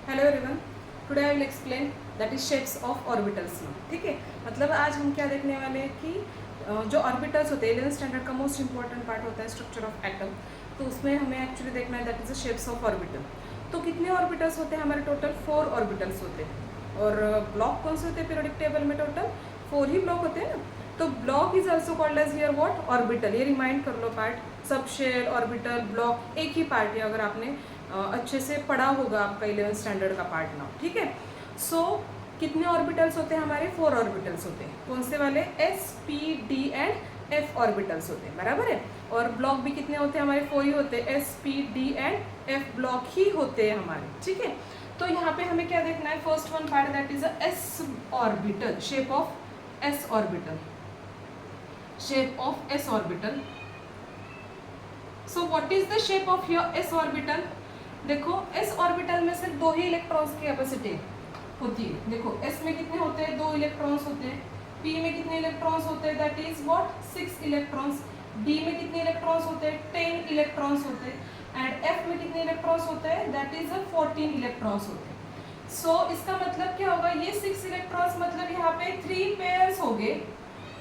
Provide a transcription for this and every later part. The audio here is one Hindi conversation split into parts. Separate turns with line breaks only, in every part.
Hello everyone, today I will explain that is shapes of orbitals now. ठीक है, मतलब आज हम क्या देखने वाले हैं कि जो ऑर्बिटल्स होते हैं 11th स्टैंडर्ड का मोस्ट इंपॉर्टेंट पार्ट होता है स्ट्रक्चर ऑफ एटम। तो उसमें हमें एक्चुअली देखना है that is the shapes of orbital. तो कितने ऑर्बिटल्स होते हैं हमारे? टोटल 4 ऑर्बिटल्स होते हैं। और ब्लॉक कौन से होते हैं पीरियोडिक टेबल में? टोटल 4 ही ब्लॉक होते हैं ना। तो block is also called as here what? Orbital. ये रिमाइंड कर लो पार्ट। सब शेल, ऑर्बिटल, ब्लॉक एक ही पार्ट है अगर आपने अच्छे से पढ़ा होगा आपका 11th स्टैंडर्ड का पार्ट ना। ठीक है, सो कितने ऑर्बिटल्स होते हैं हमारे? 4 ऑर्बिटल्स होते हैं। कौन से वाले? S, P, D and F orbitals होते हैं, बराबर है। और ब्लॉक भी कितने होते हैं हमारे? 4 ही होते हैं। S, P, D and F block ही होते हैं हमारे। ठीक है, तो यहाँ पे हमें क्या देखना है? First one part that is S orbital, shape of s orbital, shape of s orbital. So what is the shape of your S orbital? देखो, एस ऑर्बिटल में सिर्फ 2 ही इलेक्ट्रॉन्स की कैपेसिटी होती है। देखो, एस में कितने होते हैं? 2 इलेक्ट्रॉन्स होते हैं। पी में कितने इलेक्ट्रॉन्स होते हैं? That is what? 6 electrons. D में कितने इलेक्ट्रॉन्स होते हैं? 10 इलेक्ट्रॉन्स होते हैं। एंड एफ में कितने इलेक्ट्रॉन्स होते हैं? दैट इज 14 इलेक्ट्रॉन्स होते हैं। सो इसका मतलब क्या होगा? ये 6 इलेक्ट्रॉन्स मतलब यहाँ पे 3 पेयर्स हो गए।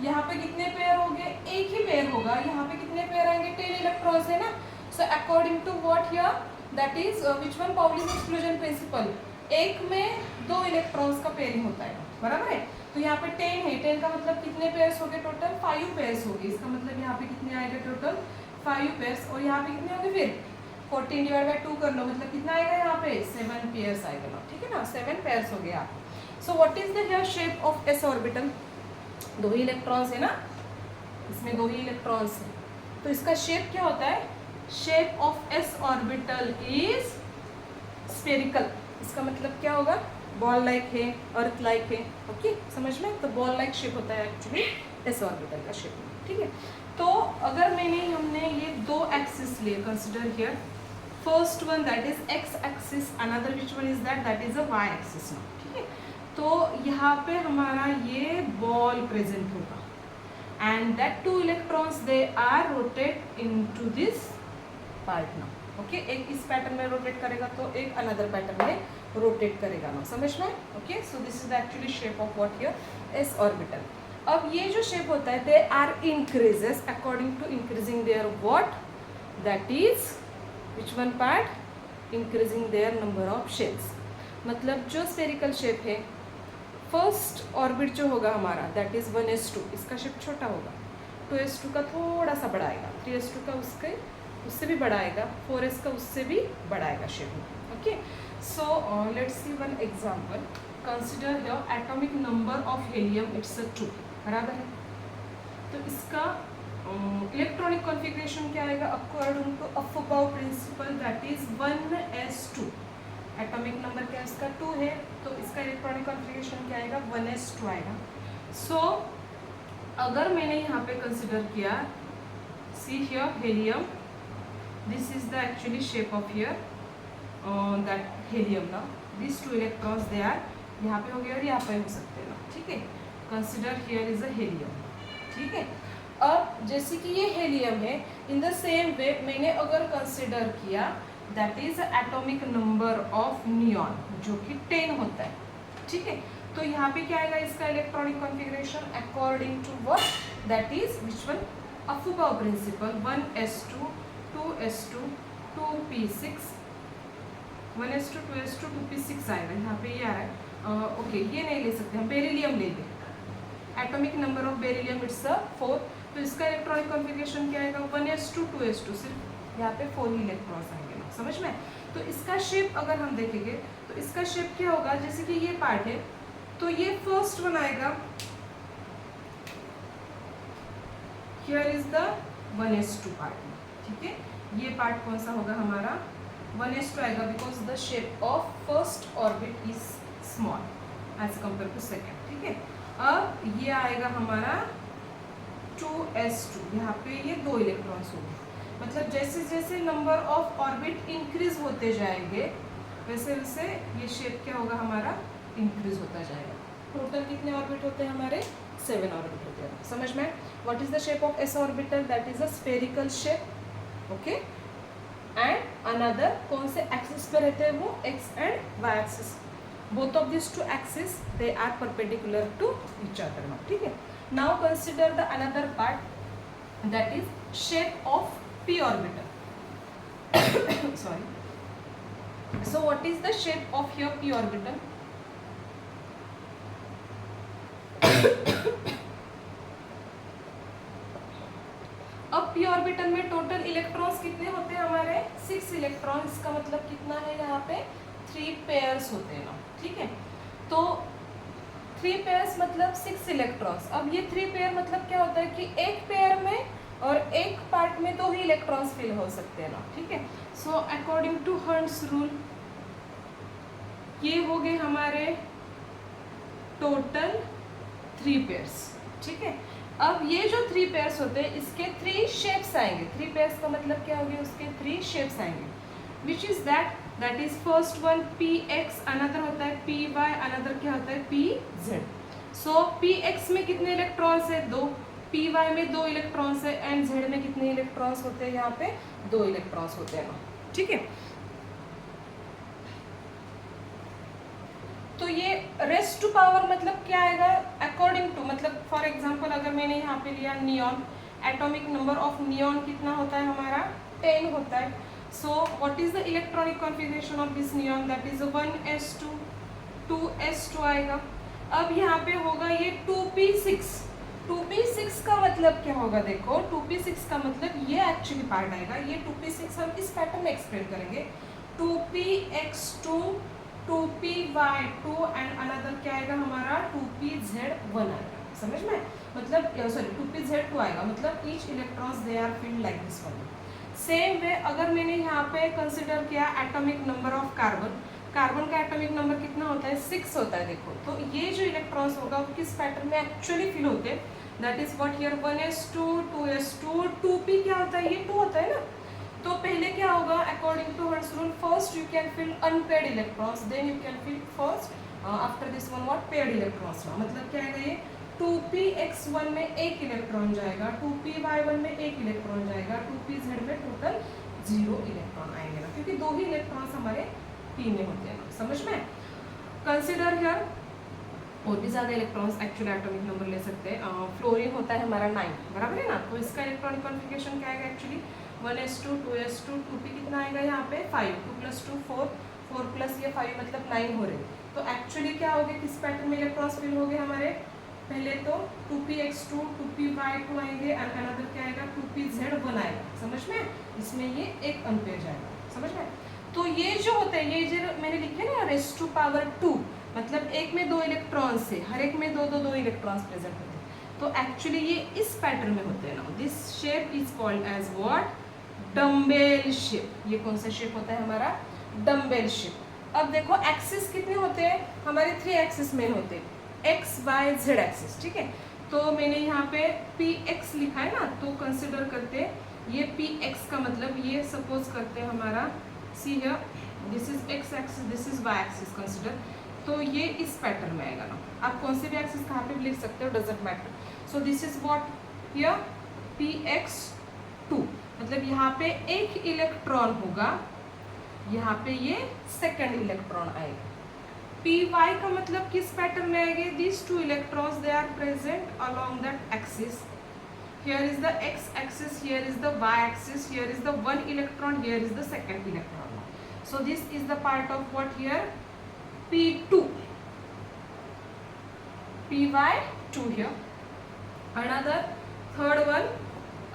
यहाँ पे कितने पेयर हो गए? एक ही पेयर होगा। यहाँ पे कितने पेयर आएंगे? 10 इलेक्ट्रॉन्स है ना। So according to what here that is which one? Pauli's exclusion principle. एक में 2 इलेक्ट्रॉन्स का पेयरिंग होता है, बराबर है। तो यहाँ पे 10 है। 10 का मतलब कितने पेयर्स हो गए? टोटल 5 पेयर्स हो गए। इसका मतलब यहाँ पे कितने आएंगे? Total 5 pairs. और यहाँ पे कितने होंगे फिर? 14 डिवाइड बाई 2 कर लो, मतलब कितना आएगा यहाँ पे? 7 पेयर्स आएगा ना। ठीक है ना, 7 पेयर्स हो गए यहाँ पे। So what is the here shape of s orbital? 2 he electrons है ना, इसमें 2 ही इलेक्ट्रॉन्स है। तो इसका शेप क्या होता है? Shape of s orbital is spherical. इसका मतलब क्या होगा? बॉल लाइक है, अर्थ लाइक है। ओके, समझ में? तो बॉल लाइक शेप होता है एक्चुअली एस ऑर्बिटल का शेप। ठीक है, तो अगर हमने ये 2 एक्सिस लिए, consider here first one that is x axis, another which one is that is a y axis. ठीक है, तो यहाँ पे हमारा ये बॉल प्रेजेंट होगा and that 2 electrons they are rotate into this part now. Okay, एक इस पैटर्न में रोटेट करेगा तो एक अनदर पैटर्न में रोटेट करेगा ना। समझ में? Okay, so this is the actually shape of what here s orbital. अब ये जो शेप होता है they are increases according to increasing their what? That is which one part? Increasing their number of shapes. मतलब जो स्फेरिकल शेप है, फर्स्ट ऑर्बिट जो होगा हमारा दैट इज 1s2, इसका शेप छोटा होगा। 2s2 का थोड़ा सा बड़ा आएगा, 3s2 का उससे भी बड़ा आएगा, 4s का उससे भी बड़ा आएगा shape. Okay, so let's see one example. Consider your atomic number of helium, it's 2, बराबर है। तो इसका इलेक्ट्रॉनिक कॉन्फ़िगरेशन क्या आएगा? According to Aufbau principle that is 1s2। Atomic number क्या है इसका? 2 है, तो इसका इलेक्ट्रॉनिक कॉन्फ़िगरेशन क्या आएगा? 1s2 आएगा। सो अगर मैंने यहाँ पे कंसिडर किया, see here helium, this is the actually shape of here that helium ना। दिस 2 इलेक्ट्रॉन्स दे आर यहाँ पे हो गए और यहाँ पे हो सकते हैं ना। ठीक है, consider here is a helium. ठीक है, अब जैसे कि ये हेलियम है, इन द सेम वे मैंने अगर कंसिडर किया that is atomic number of neon जो कि 10 होता है। ठीक है, तो यहाँ पे क्या आएगा इसका electronic configuration according to what? That is which one? Aufbau principle, 1s2, 2s2, 2p6, 1s2, 2s2, 2p6 आएगा। यहाँ पे ये आ रहा है। ओके, ये नहीं ले सकते हम, बेरिलियम ले लें। Atomic number of beryllium it's 4, तो इसका इलेक्ट्रॉनिक कॉन्फ़िगरेशन क्या आएगा? 1s2, 2s2, सिर्फ यहाँ पे 4 ही इलेक्ट्रॉन्स आएंगे ना। समझ में? तो इसका शेप अगर हम देखेंगे तो इसका शेप क्या होगा? जैसे कि ये पार्ट है, तो ये फर्स्ट वन आएगा, here is the 1s2 part. ठीक है, ये पार्ट कौन सा होगा हमारा? 1s2 आएगा, because the shape of first orbit is small as compare to second. ठीक है, अब ये आएगा हमारा 2s2, यहाँ पे ये 2 इलेक्ट्रॉन्स होंगे। मतलब जैसे जैसे नंबर ऑफ ऑर्बिट इंक्रीज होते जाएंगे वैसे वैसे ये शेप क्या होगा हमारा? इंक्रीज होता जाएगा। टोटल कितने ऑर्बिट होते हैं हमारे? 7 ऑर्बिट होते हैं। समझ में? What is the shape of s orbital? That is a spherical shape. Okay, and another कौन से एक्सिस पे रहते हैं वो x and y axis. Both of this two axis they are perpendicular to each other now. ठीक है. Now consider the another part that is shape of p orbital. Sorry. So what is the shape of your p orbital? अब p ऑर्बिटल में टोटल इलेक्ट्रॉन्स कितने होते हैं हमारे 6 इलेक्ट्रॉन. इसका मतलब कितना है यहाँ पे 3 पेयर्स होते हैं ना. ठीक है. तो 3 पेयर्स मतलब 6 इलेक्ट्रॉन्स. अब ये 3 पेयर मतलब क्या होता है कि एक पेयर में और एक पार्ट में 2 ही इलेक्ट्रॉन्स फिल हो सकते हैं ना. ठीक है. सो अकॉर्डिंग टू हर्ट्ज रूल ये हो गए हमारे टोटल 3 पेयर्स. ठीक है. अब ये जो 3 पेयर्स होते हैं इसके 3 शेप्स आएंगे. 3 पेयर्स का मतलब क्या हो गया उसके 3 शेप्स आएंगे. Which is that is first one P x, another होता है पी वाई, अनदर क्या होता है पी जेड. सो पी एक्स में कितने इलेक्ट्रॉन्स है 2, पी वाई में 2 इलेक्ट्रॉन्स है एंड जेड में कितने इलेक्ट्रॉन्स होते हैं यहाँ पे 2 इलेक्ट्रॉन्स होते हैं. ठीक है. तो ये रेस्ट टू पावर मतलब क्या आएगा अकॉर्डिंग टू, मतलब फॉर एग्जांपल अगर मैंने यहाँ पे लिया neon, atomic number of neon कितना होता है हमारा 10 होता है. So what is the electronic configuration of this neon that is 1s2 2s2 आएगा. अब यहाँ पे होगा ये 2p6. 2p6 का मतलब क्या होगा देखो 2p6 का मतलब ये एक्चुअली पार्ट आएगा. ये 2p6 हम इस पैटर्न में एक्सप्लेन करेंगे. 2px2 2py2 एंड अनदर क्या आएगा हमारा 2pz1 आएगा. समझ में मतलब सॉरी 2pz2 आएगा मतलब each electrons they are filled like this one. Same way अगर मैंने यहाँ पे कंसिडर किया atomic number of carbon, carbon का एटॉमिक नंबर कितना होता है 6 होता है. देखो तो ये जो इलेक्ट्रॉन्स होगा वो किस पैटर्न में एक्चुअली फिल होते हैं that is what here 1s2 2s2 2p क्या होता है ये 2 होता है ना. तो पहले क्या होगा according to Hertz rule first you can fill unpaired electrons then you can fill first after this one what paired electrons. मतलब क्या आएगा ये 2px1 में एक इलेक्ट्रॉन जाएगा, 2py1 में एक इलेक्ट्रॉन जाएगा, 2pz में टोटल 0 इलेक्ट्रॉन आएंगे ना क्योंकि 2 ही इलेक्ट्रॉन्स हमारे p में होते हैं ना. समझ में. कंसिडर हियर और भी ज़्यादा इलेक्ट्रॉन्स एक्चुअली एटॉमिक नंबर ले सकते हैं. फ्लोरीन होता है हमारा 9 बराबर है ना. तो इसका इलेक्ट्रॉनिक कॉन्फ़िगरेशन क्या आएगा एक्चुअली 1s2 2s2 2p कितना आएगा यहाँ पे 5 2 + 2 4 4 प्लस ये 5 मतलब 9 हो रहे. तो एक्चुअली क्या हो गया किस पैटर्न में इलेक्ट्रॉन्स फिल हो गए हमारे पहले तो 2px2 2py2 आएंगे एंड अनदर क्या आएगा 2pz1 आएगा. समझ में. इसमें ये एक अनपेयर जाएगा. समझ में. तो ये जो होते हैं ये जो मैंने लिखे ना रेज़ टू पावर 2 मतलब एक में 2 इलेक्ट्रॉन्स से हर एक में 2 इलेक्ट्रॉन्स प्रेजेंट होते हैं. तो एक्चुअली ये इस पैटर्न में होते हैं ना. This shape is called as what dumbbell shape. ये कौन सा शेप होता है हमारा डम्बेल शेप. अब देखो एक्सिस कितने होते हैं हमारे 3 एक्सिस मेन होते हैं एक्स वाई जेड एक्सिस. ठीक है. तो मैंने यहाँ पे px लिखा है ना तो कंसिडर करते ये px का मतलब ये सपोज करते हैं हमारा see here this is x axis this is y axis consider. तो ये इस पैटर्न में आएगा ना. आप कौन से भी एक्सिस कहाँ पे भी लिख सकते हो doesn't matter. So this is what here px2 मतलब यहाँ पे एक इलेक्ट्रॉन होगा, यहाँ पे ये सेकंड इलेक्ट्रॉन आएगा. py का मतलब किस पैटर्न में आएंगे these 2 electrons they are present along that axis. Here is the x axis, here is the y axis, here is the one electron, here is the second electron. So this is the part of what here p2 py2 here. Another third one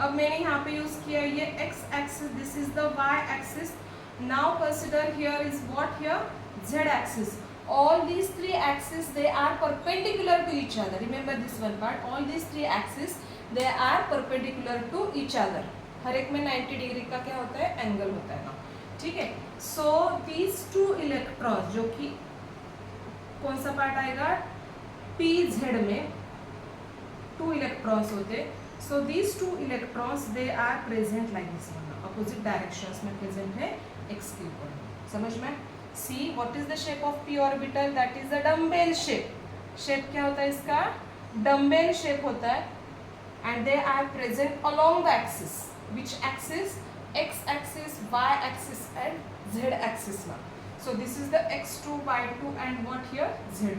अब मैंने यहाँ पे यूज किया ये x axis, this is the y axis. Now consider here is what here z axis. All these 3 axes they are perpendicular to each other. Remember this one part. All these 3 axes they are perpendicular to each other. हर एक में 90 डिग्री का क्या होता है एंगल होता है ना. ठीक है. So these 2 electrons जो कि कौन सा पार्ट आएगा pz में 2 electrons होते. So these 2 electrons they are present like this one. Opposite directions में present है x के ऊपर. समझ में. See what is the shape of p orbital? That is a dumbbell shape. Shape क्या होता है इसका dumbbell shape होता है and they are present along the axis. Which axis? x axis, y axis and z axis now. So this is the x2, y2 and what here z2.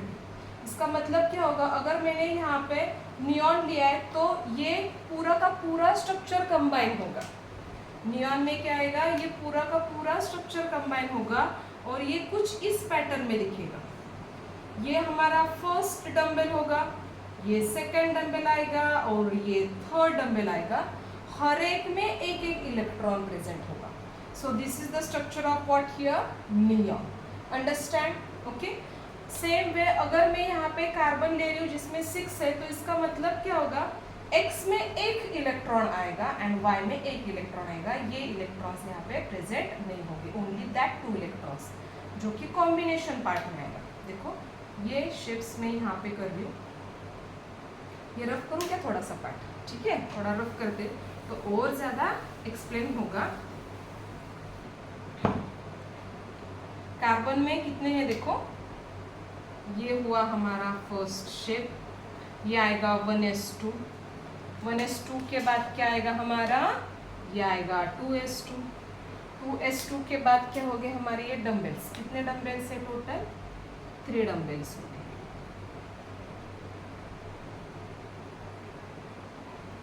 इसका मतलब क्या होगा, अगर मैंने यहाँ पे नियॉन लिया है तो ये पूरा का पूरा स्ट्रक्चर कंबाइन होगा. नियॉन में क्या आएगा, ये पूरा का पूरा स्ट्रक्चर कंबाइन होगा और ये कुछ इस पैटर्न में दिखेगा. ये हमारा फर्स्ट डंबल होगा, ये सेकंड डंबल आएगा और ये थर्ड डंबल आएगा. हर एक में एक एक इलेक्ट्रॉन प्रेजेंट होगा. सो this is the structure of what here, neon. Understand? Okay. Same way अगर मैं यहाँ पे कार्बन ले रही हूँ जिसमें 6 है, तो इसका मतलब क्या होगा, x में एक इलेक्ट्रॉन आएगा एंड y में एक इलेक्ट्रॉन आएगा. ये इलेक्ट्रॉन्स यहाँ पे प्रेजेंट नहीं होंगे, ओनली दैट 2 इलेक्ट्रॉन्स जो कि कॉम्बिनेशन पार्ट में आएगा. देखो ये शेप्स में यहाँ पे कर रही हूँ. ये रफ करूँ क्या थोड़ा सा पार्ट? ठीक है, थोड़ा रफ करते तो और ज्यादा एक्सप्लेन होगा. कार्बन में कितने हैं देखो, ये हुआ हमारा फर्स्ट शेप. ये आएगा 1s2. 1s2 के बाद क्या आएगा हमारा, ये आएगा 2s2. 2s2 के बाद क्या हो गए हमारे ये डंबल्स. कितने डंबल्स है टोटल? 3 डंबल्स हो गए.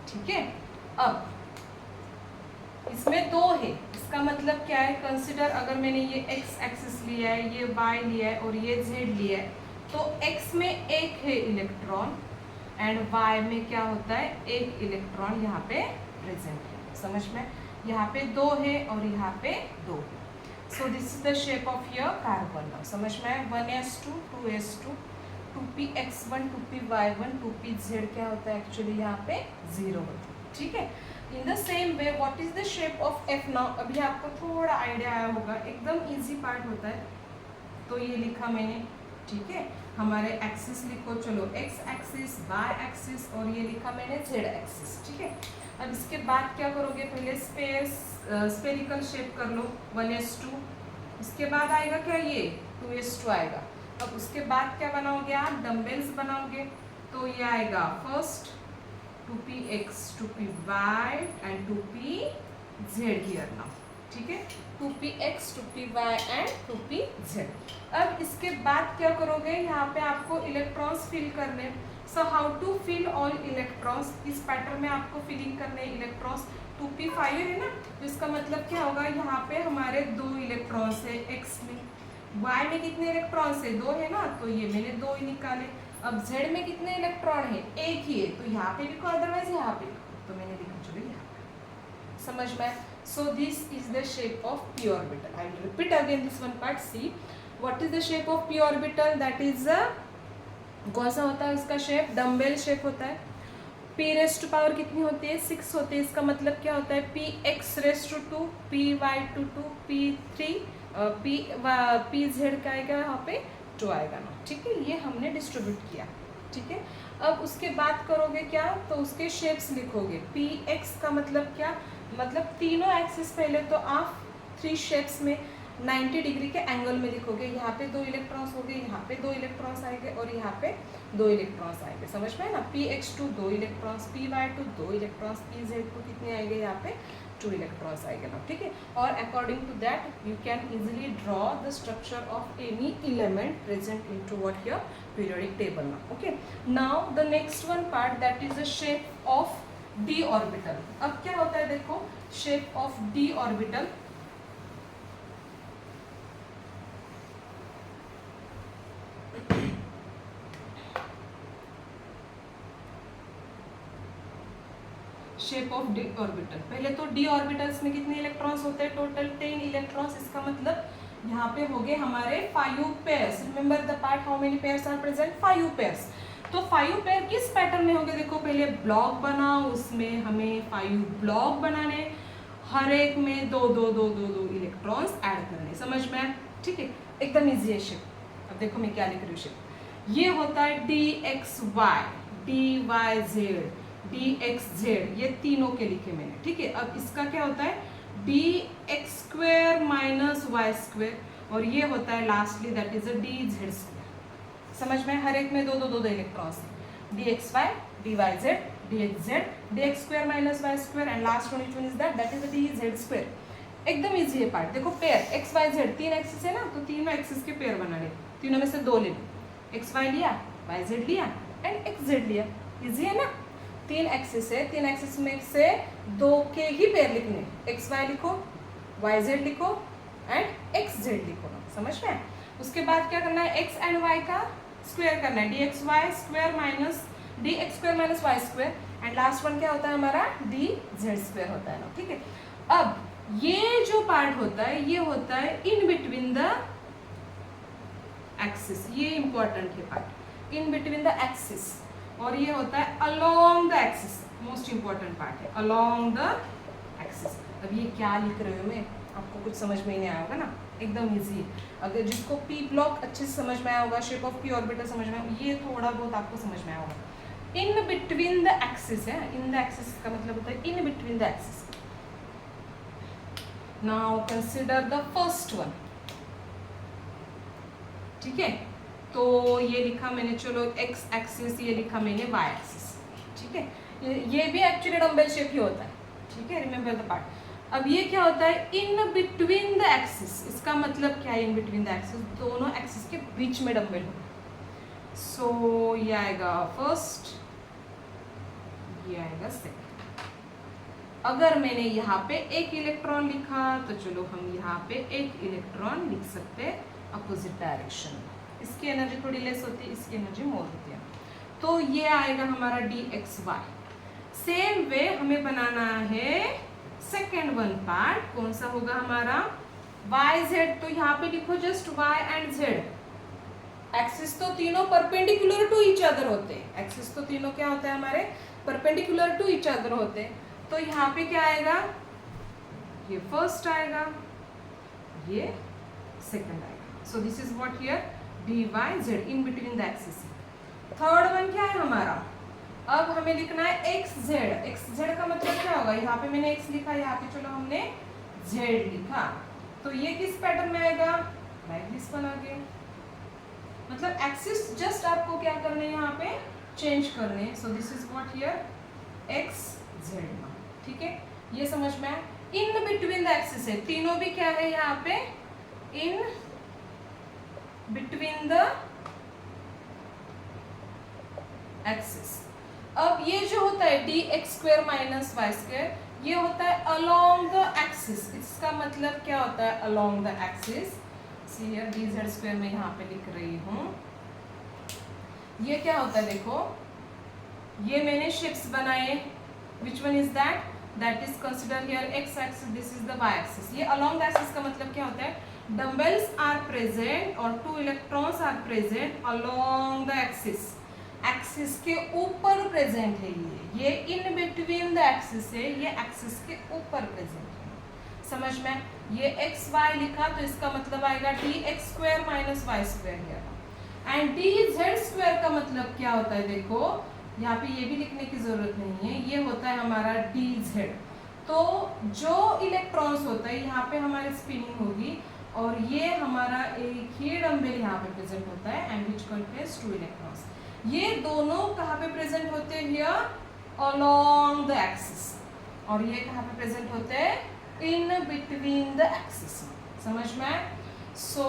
ठीक है. अब इसमें 2 है, इसका मतलब क्या है, कंसिडर अगर मैंने ये x एक्सिस लिया है, ये y लिया है और ये z लिया है, तो x में एक है इलेक्ट्रॉन एंड y में क्या होता है, एक इलेक्ट्रॉन यहाँ पे प्रेजेंट है. समझ में? यहाँ पे 2 है और यहाँ पे 2. सो this is the shape of your carbon. समझ में? 1s2, 2s2, 2px1, 2py1, 2pz क्या होता है एक्चुअली यहाँ पे 0 होता है. ठीक है. In the same way what is the shape of f now. अभी आपको थोड़ा आइडिया आया होगा, एकदम इजी पार्ट होता है. तो ये लिखा मैंने. ठीक है, हमारे एक्सिस लिखो. चलो x एक्सिस, y एक्सिस और ये लिखा मैंने z एक्सिस. ठीक है. अब इसके बाद क्या करोगे, पहले स्पेरिकल शेप कर लो 1s2. इसके बाद आएगा क्या, ये 2s2 आएगा. अब उसके बाद क्या बनाओगे आप, डंबल्स बनाओगे. तो ये आएगा first 2px, 2py and 2pz here now. ठीक है, 2px, 2py and 2pz. अब इसके बाद क्या करोगे, यहाँ पे आपको इलेक्ट्रॉन्स फिल करने. So how to fill all electrons, इस पैटर्न में आपको फिलिंग करने इलेक्ट्रॉन्स. 2p5 है ना, तो इसका मतलब क्या होगा, यहाँ पे हमारे 2 इलेक्ट्रॉन्स है x में. y में कितने इलेक्ट्रॉन्स है, 2 है ना, तो ये मैंने 2 ही निकाले. अब z में कितने इलेक्ट्रॉन है, एक ही है, तो यहाँ पे लिखो, अदरवाइज यहाँ पे लिखो. तो मैंने लिखा चलो यहाँ पे. समझ में? So this is the shape of p orbital. I will repeat again this one part. See what is the shape of p orbital. That is कौन सा होता है इसका शेप, डम्बेल शेप होता है. p रेस्ट टू पावर कितनी होती है, 6 होती है. इसका मतलब क्या होता है, px rest to 2, py to 2, p3, pz का आएगा यहाँ पे 2 आएगा ना. ठीक है, ये हमने डिस्ट्रीब्यूट किया. ठीक है. अब उसके बाद करोगे क्या, तो उसके शेप्स लिखोगे. px का मतलब क्या, मतलब तीनों एक्सिस पहले तो आप 3 शेप्स में 90 डिग्री के एंगल में लिखोगे. यहाँ पे 2 इलेक्ट्रॉन्स हो गए, यहाँ पे 2 इलेक्ट्रॉन्स आएंगे और यहाँ पे 2 इलेक्ट्रॉन्स आएंगे. समझ में है ना. px2 2 electrons, py2 2 electrons, pz2 कितने आएंगे, यहाँ पे 2 इलेक्ट्रॉन्स आएंगे ना. ठीक है. और according to that you can easily draw the structure of any element present into what your periodic table ना. Okay. Now the next one part, that is the shape of d orbital. अब क्या होता है देखो, shape of d orbital. Shape of D orbital. पहले तो डी ऑर्बिटल्स में कितने इलेक्ट्रॉन्स होते हैं, टोटल 10 इलेक्ट्रॉन्स. इसका मतलब यहाँ पे हो गए हमारे 5 pairs. Remember the part, how many pairs are present, 5 pairs. तो 5 पेयर किस पैटर्न में होंगे देखो, पहले ब्लॉक बनाओ, उसमें हमें 5 ब्लॉक बनाने, हर एक में 2 2 2 2 2 इलेक्ट्रॉन्स ऐड करने. समझ में? ठीक है, एकदम इजी है शेप. अब देखो मैं क्या लिख रही हूँ शेप. ये होता है dxy, dyz, dxz, ये तीनों के लिखे मैंने. ठीक है. अब इसका क्या होता है, dx² माइनस y², और ये होता है lastly that is a dz². समझ में? हर एक में 2 2 2 2 इलेक्ट्रॉन्स है. dxy, dyz, dx square minus y square and last one which one is that is the dz square. एकदम इजी है पार्ट. देखो पेयर एक्स वाई जेड, तीन एक्सिस है ना, तो तीनों एक्सिस के पेयर बनाने, तीनों में से दो ले लो. एक्स वाई लिया, वाई जेड लिया एंड एक्स जेड लिया. इजी है ना. तीन एक्सिस है, तीन एक्सिस में से दो के ही पेयर लिखने. एक्स वाई लिखो, वाई जेड लिखो एंड एक्स जेड लिखो. समझ में. उसके बाद क्या करना है, एक्स एंड वाई का स्क्वायर करना है. D x y square minus y square and last one क्या होता है हमारा, डी जेड स्क्वायर होता है ना. ठीक है. अब ये जो पार्ट होता है ये होता है इन बिटवीन द एक्सिस. ये इंपॉर्टेंट है part, in between the axis. और ये होता है along the axis. Most important part है अलोंग द एक्सिस. अब ये क्या लिख रही हूँ मैं, आपको कुछ समझ में ही नहीं आया होगा ना. एकदम इजी है. अगर जिसको पी ब्लॉक अच्छे से समझ में आया होगा, शेप ऑफ पी ऑर्बिटल समझ में आया, ये थोड़ा बहुत आपको समझ में आया होगा. इन बिटवीन द एक्सिस है. इन द एक्सिस का मतलब होता है इन between the axis. Now consider the first one. ठीक है. तो ये लिखा मैंने, चलो x एक्सिस, ये लिखा मैंने y एक्सिस. ठीक है. ये भी एक्चुअली डम्बल शेप ही होता है. ठीक है. Remember the part. अब ये क्या होता है, इन बिटवीन द एक्सिस. इसका मतलब क्या है, इन बिटवीन द एक्सिस, दोनों एक्सिस के बीच में डम्बल हो. सो ये आएगा फर्स्ट, ये आएगा सेकंड. अगर मैंने यहाँ पे एक इलेक्ट्रॉन लिखा तो चलो हम यहाँ पे एक इलेक्ट्रॉन लिख सकते हैं अपोजिट डायरेक्शन में. इसकी एनर्जी थोड़ी लेस होती है, इसकी एनर्जी मोर होती है. तो ये आएगा हमारा d x y. Same way हमें बनाना है सेकेंड वन पार्ट. कौन सा होगा हमारा, वाई जेड. तो यहाँ पे लिखो just y and z. Axis तो तीनों परपेंडिकुलर टू ईच अदर होते हैं. एक्सिस तो तीनों क्या होते हैं हमारे, परपेंडिकुलर टू ईच अदर होते हैं. तो यहाँ पे क्या आएगा, ये फर्स्ट आएगा, ये सेकंड आएगा. So this is what here, d y z in between the axis. Third one क्या है हमारा, अब हमें लिखना है एक्स जेड. एक्स जेड का मतलब क्या होगा, यहाँ पे मैंने एक्स लिखा, यहाँ पे चलो हमने जेड लिखा. तो ये किस पैटर्न में आएगा, लाइक दिस वन आगे. मतलब एक्सिस जस्ट आपको क्या करने हैं, यहाँ पे चेंज करने. सो this is what here x Z. ठीक है. ये समझ में आया. इन बिटवीन द एक्सिस है, तीनों भी क्या है यहाँ पे, इन बिटवीन द एक्सिस. अब ये जो होता है d x square minus y square, ये होता है अलोंग द एक्सिस. इसका मतलब क्या होता है, along the axis. See here D z square में यहाँ पे लिख रही हूँ. ये क्या होता है, देखो ये मैंने शेप्स बनाए. Which one is that? That is considered here x axis. This is the y axis. ये along the axis का मतलब क्या होता है, dumbbells are present और two electrons are present along the axis. Axis के ऊपर present है ये in between the axis है, ये axis के ऊपर present है. समझ में. ये x y लिखा तो इसका मतलब आएगा d x square minus y square here. And d z square का मतलब क्या होता है, देखो यहाँ पे ये भी लिखने की जरूरत नहीं है, ये होता है हमारा डी जेड. तो जो इलेक्ट्रॉन्स होता है यहाँ पे हमारी स्पिनिंग होगी और ये हमारा एक ही डम्बेल यहाँ पे प्रेजेंट होता है and which contains two electrons. ये दोनों कहाँ पे प्रेजेंट होते हैं, हियर अलोंग द एक्सिस. और ये कहाँ पे प्रेजेंट होते हैं, इन बिटवीन द एक्सिस. समझ में. So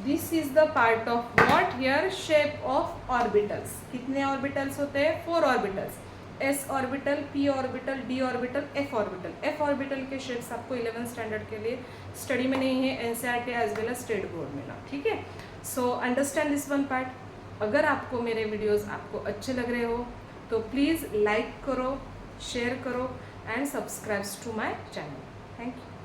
this is the part of what here, shape of orbitals. कितने ऑर्बिटल्स होते हैं, 4 orbitals. S orbital, p orbital, d orbital, f orbital. F orbital के शेप्स आपको 11th स्टैंडर्ड के लिए स्टडी में नहीं है, NCERT as well as state board में ना. ठीक है. So understand this one part. अगर आपको मेरे वीडियोस आपको अच्छे लग रहे हो तो प्लीज़ लाइक करो, शेयर करो and subscribe to my channel. Thank you.